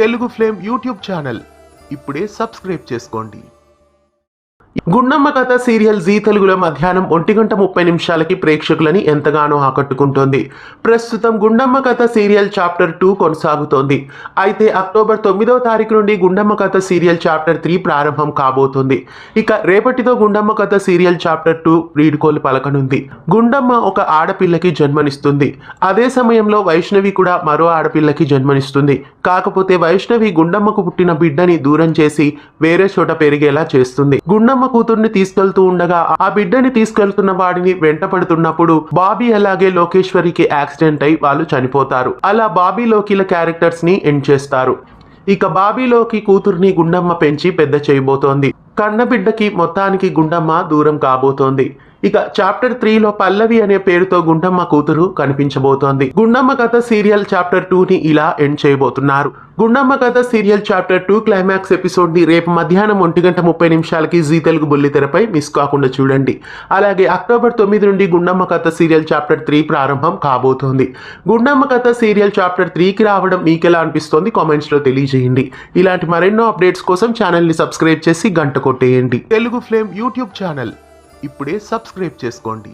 Telugu flame YouTube channel ఇప్పుడే subscribe చేసుకోండి. గుండమ్మ కథ సీరియల్ జీ తెలుగులో మధ్యాహ్నం 1:30 ప్రేక్షకులని ఎంతగానో ఆకట్టుకుంటోంది. ప్రస్తుతం గుండమ్మ కథ సీరియల్ చాప్టర్ 2 కొనసాగుతోంది. అయితే అక్టోబర్ 9వ తారీఖు నుండి గుండమ్మ కథ సీరియల్ చాప్టర్ 3 ప్రారంభం కాబోతోంది. ఇక రేపటితో గుండమ్మ కథ సీరియల్ చాప్టర్ 2 వీడ్కోలు పలకనుంది. గుండమ్మ ఒక ఆడపిల్లకి జన్మనిస్తుంది. అదే సమయంలో వైష్ణవి కూడా మరో ఆడపిల్లకి జన్మనిస్తుంది. కాకపోతే వైష్ణవి గుండమ్మకు పుట్టిన బిడ్డని దూరం చేసి వేరే చోట పెరిగేలా చేస్తుంది. గుండమ్మ కూతుర్ని తీసుకెళ్తూ ఉండగా ఆ బిడ్డని తీసుకెళ్తున్న వాడిని వెంటపడుతున్నప్పుడు బాబీ అలాగే లోకేశ్వరికి యాక్సిడెంట్ అయి వాళ్ళు చనిపోతారు. అలా బాబీ లోకిల క్యారెక్టర్స్ ని ఎండ్ చేస్తారు. ఇక బాబీలోకి కూతుర్ని గుండమ్మ పెంచి పెద్ద చేయబోతోంది. కన్నబిడ్డకి మొత్తానికి గుండమ్మ దూరం కాబోతోంది. ఇక చాప్టర్ 3లో పల్లవి అనే పేరుతో గుండమ్మ కూతురు కనిపించబోతోంది. గుండమ్మ కథ సీరియల్ చాప్టర్ 2ని ఇలా ఎండ్ చేయబోతున్నారు. గుండమ్మ కథ సీరియల్ చాప్టర్ 2 క్లైమాక్స్ ఎపిసోడ్ ని రేపు మధ్యాహ్నం 1:30 జీ తెలుగు బుల్లితెరపై మిస్ కాకుండా చూడండి. అలాగే అక్టోబర్ 9 నుండి గుండమ్మ కథ సీరియల్ చాప్టర్ 3 ప్రారంభం కాబోతోంది. గుండమ్మ కథ సీరియల్ చాప్టర్ 3కి రావడం మీకెలా అనిపిస్తోంది కామెంట్స్ లో తెలియజేయండి. ఇలాంటి మరెన్నో అప్డేట్స్ కోసం ఛానల్ ని సబ్స్క్రైబ్ చేసి గంట కొట్టేయండి. తెలుగు ఫ్లేమ్ యూట్యూబ్ ఛానల్ ఇప్పుడే సబ్స్క్రైబ్ చేసుకోండి.